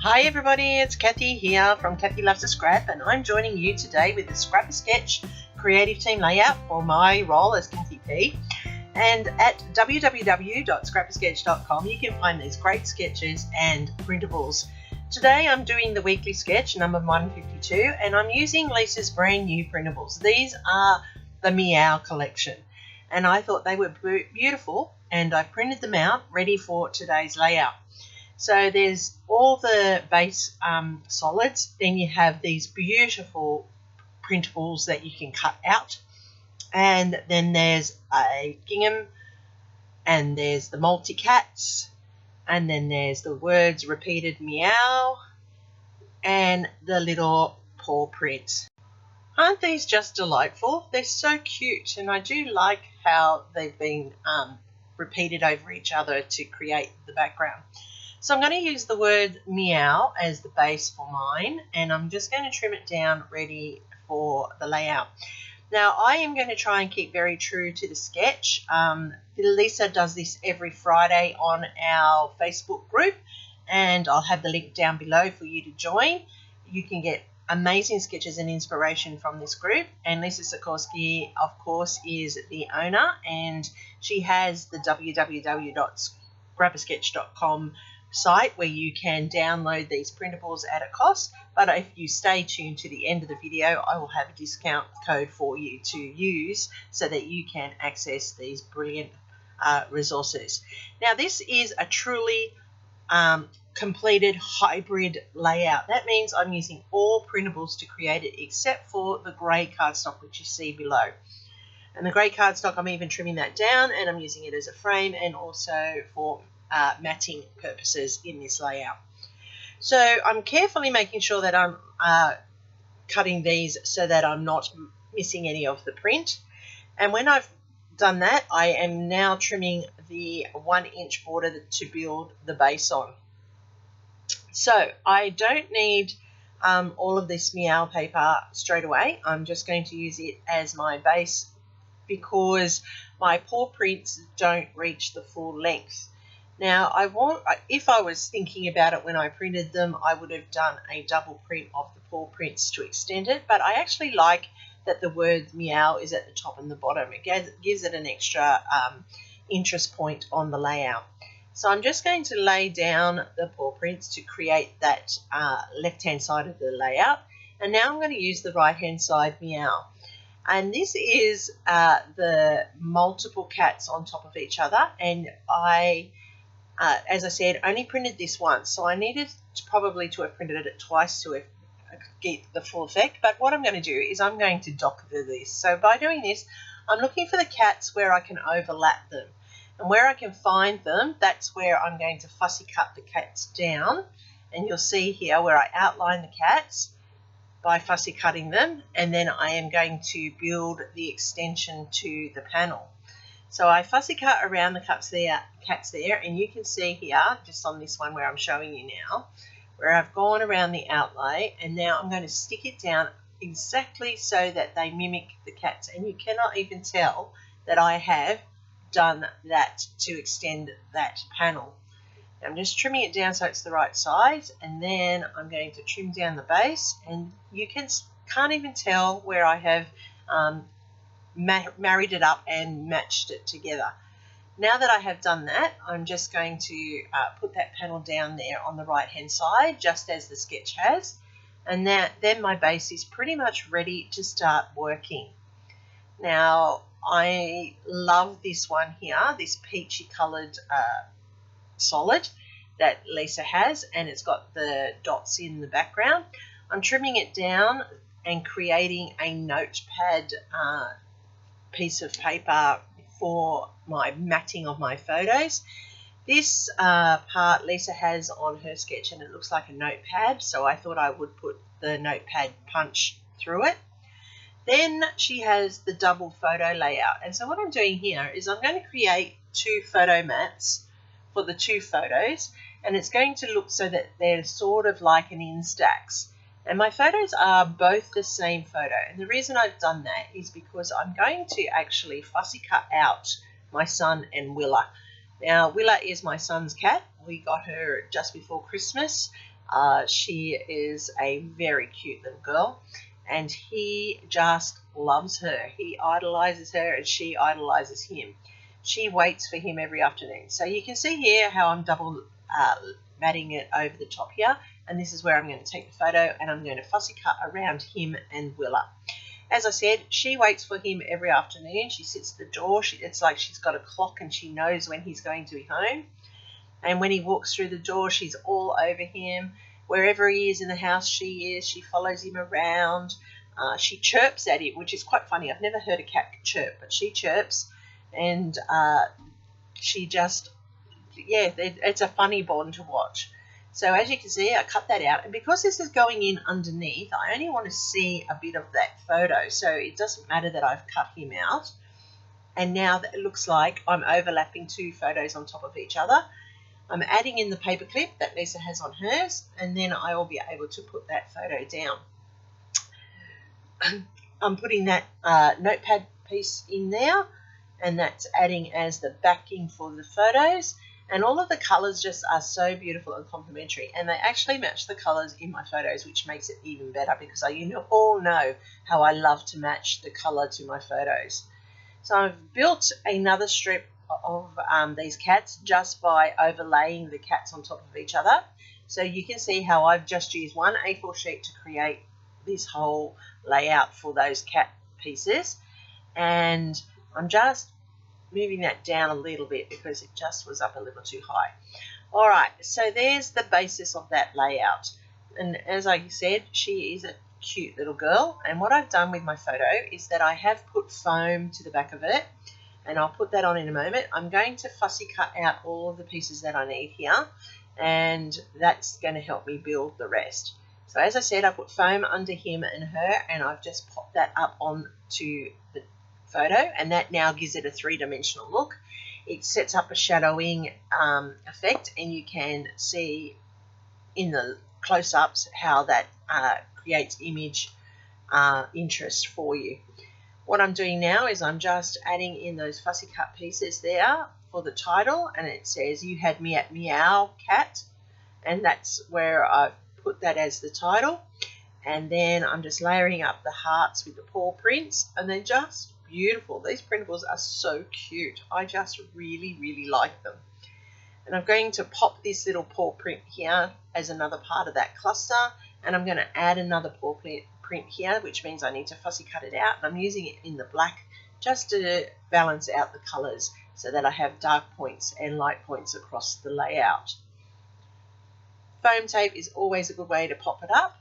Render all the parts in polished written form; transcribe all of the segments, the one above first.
Hi everybody, it's Kathy here from Kathy Loves to Scrap, and I'm joining you today with the Scrapasketch Creative Team layout for my role as Kathy P. And at www.scrapasketch.com you can find these great sketches and printables. Today I'm doing the weekly sketch number 152 and I'm using Lisa's brand new printables. These are the Meow collection and I thought they were beautiful and I printed them out ready for today's layout. So there's all the base solids, then you have these beautiful printables that you can cut out, and then there's a gingham, and there's the multi-cats, and then there's the words repeated meow, and the little paw print. Aren't these just delightful? They're so cute, and I do like how they've been repeated over each other to create the background. So I'm going to use the word meow as the base for mine, and I'm just going to trim it down ready for the layout. Now I am going to try and keep very true to the sketch. Lisa does this every Friday on our Facebook group, and I'll have the link down below for you to join. You can get amazing sketches and inspiration from this group, and Lisa Sikorsky, of course, is the owner, and she has the www.scrapasketch.com site where you can download these printables at a cost, but if you stay tuned to the end of the video I will have a discount code for you to use so that you can access these brilliant resources. Now this is a truly completed hybrid layout. That means I'm using all printables to create it except for the grey cardstock which you see below. And the grey cardstock, I'm even trimming that down and I'm using it as a frame and also for matting purposes in this layout. So I'm carefully making sure that I'm cutting these so that I'm not missing any of the print. And when I've done that, I am now trimming the 1-inch border to build the base on. So I don't need all of this meow paper straight away. I'm just going to use it as my base because my paw prints don't reach the full length. Now, if I was thinking about it when I printed them, I would have done a double print of the paw prints to extend it, but I actually like that the word meow is at the top and the bottom. It gives it an extra interest point on the layout. So I'm just going to lay down the paw prints to create that left-hand side of the layout, and now I'm going to use the right-hand side meow. And this is the multiple cats on top of each other, and as I said, only printed this once, so I needed probably to have printed it twice to get the full effect. But what I'm going to do is I'm going to doctor this. So by doing this, I'm looking for the cats where I can overlap them. And where I can find them, that's where I'm going to fussy cut the cats down. And you'll see here where I outline the cats by fussy cutting them, and then I am going to build the extension to the panel. So I fussy cut around the cats there, and you can see here, just on this one where I'm showing you now, where I've gone around the outlay, and now I'm going to stick it down exactly so that they mimic the cats, and you cannot even tell that I have done that to extend that panel. I'm just trimming it down so it's the right size, and then I'm going to trim down the base, and you can't even tell where I have married it up and matched it together. Now that I have done that, I'm just going to put that panel down there on the right hand side, just as the sketch has, and then my base is pretty much ready to start working. Now I love this one here, this peachy coloured solid that Lisa has, and it's got the dots in the background. I'm trimming it down and creating a notepad piece of paper for my matting of my photos. This part Lisa has on her sketch and it looks like a notepad, so I thought I would put the notepad punch through it. Then she has the double photo layout, and so what I'm doing here is I'm going to create 2 photo mats for the 2 photos, and it's going to look so that they're sort of like an instax. And my photos are both the same photo, and the reason I've done that is because I'm going to actually fussy cut out my son and Willa. Now Willa is my son's cat. We got her just before Christmas, She is a very cute little girl, and he just loves her. He idolizes her, and she idolizes him. She waits for him every afternoon. So you can see here how I'm double matting it over the top here, and this is where I'm going to take the photo, and I'm going to fussy cut around him and Willa. As I said, she waits for him every afternoon. She sits at the door. It's like she's got a clock, and she knows when he's going to be home. And when he walks through the door, she's all over him. Wherever he is in the house, she is. She follows him around. She chirps at him, which is quite funny. I've never heard a cat chirp, but she chirps. And she just, yeah, it's a funny bond to watch. So as you can see, I cut that out. And because this is going in underneath, I only want to see a bit of that photo. So it doesn't matter that I've cut him out. And now that it looks like I'm overlapping two photos on top of each other. I'm adding in the paper clip that Lisa has on hers, and then I will be able to put that photo down. I'm putting that notepad piece in there, and that's adding as the backing for the photos. And all of the colours just are so beautiful and complementary, and they actually match the colours in my photos, which makes it even better because you all know how I love to match the colour to my photos. So I've built another strip of these cats just by overlaying the cats on top of each other. So you can see how I've just used one A4 sheet to create this whole layout for those cat pieces, and I'm just moving that down a little bit because it just was up a little too high. Alright, so there's the basis of that layout, and as I said, she is a cute little girl, and what I've done with my photo is that I have put foam to the back of it, and I'll put that on in a moment. I'm going to fussy cut out all of the pieces that I need here, and that's going to help me build the rest. So as I said, I put foam under him and her, and I've just popped that up onto the photo, and that now gives it a three-dimensional look. It sets up a shadowing effect, and you can see in the close-ups how that creates image interest for you. What I'm doing now is I'm just adding in those fussy cut pieces there for the title, and it says "You Had Me at Meow Cat," and that's where I've put that as the title. And then I'm just layering up the hearts with the paw prints, and they're just beautiful. These printables are so cute. I just really, really like them. And I'm going to pop this little paw print here as another part of that cluster, and I'm going to add another paw print here, which means I need to fussy cut it out, and I'm using it in the black just to balance out the colours so that I have dark points and light points across the layout. Foam tape is always a good way to pop it up,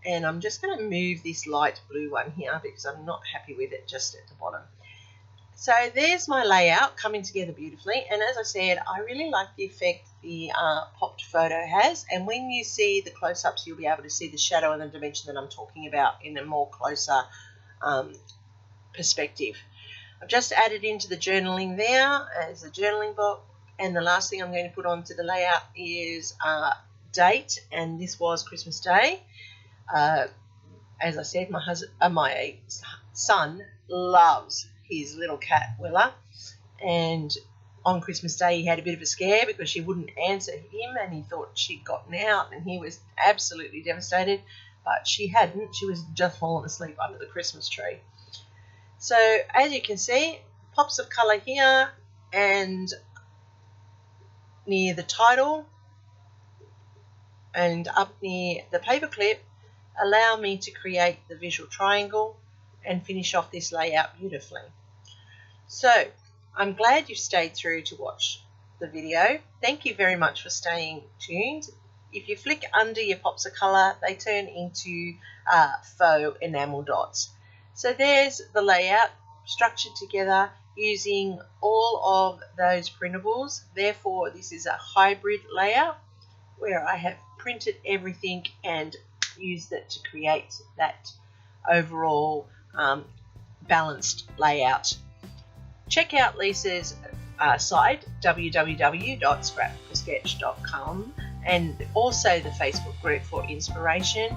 and I'm just going to move this light blue one here because I'm not happy with it just at the bottom. So there's my layout coming together beautifully, and as I said, I really like the effect the popped photo has, and when you see the close-ups you'll be able to see the shadow and the dimension that I'm talking about in a more closer perspective. I've just added into the journaling there as a journaling book, and the last thing I'm going to put onto the layout is date, and this was Christmas Day. As I said, my son loves his little cat Willa, and on Christmas Day he had a bit of a scare because she wouldn't answer him, and he thought she'd gotten out, and he was absolutely devastated, but she hadn't. She was just fallen asleep under the Christmas tree. So as you can see, pops of colour here and near the title and up near the paperclip allow me to create the visual triangle and finish off this layout beautifully. So I'm glad you've stayed through to watch the video. Thank you very much for staying tuned. If you flick under your pops of colour, they turn into faux enamel dots. So there's the layout structured together using all of those printables. Therefore, this is a hybrid layout where I have printed everything and used it to create that overall balanced layout. Check out Lisa's site, www.scrapasketch.com, and also the Facebook group for inspiration.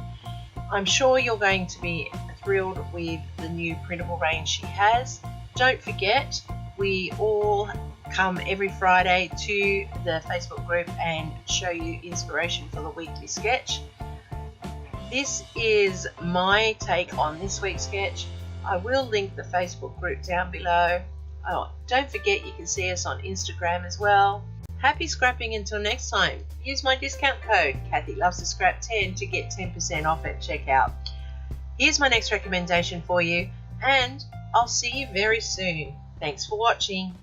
I'm sure you're going to be thrilled with the new printable range she has. Don't forget, we all come every Friday to the Facebook group and show you inspiration for the weekly sketch. This is my take on this week's sketch. I will link the Facebook group down below. Oh, don't forget you can see us on Instagram as well. Happy scrapping until next time. Use my discount code KathyLovesToScrap10 to get 10% off at checkout. Here's my next recommendation for you, and I'll see you very soon. Thanks for watching.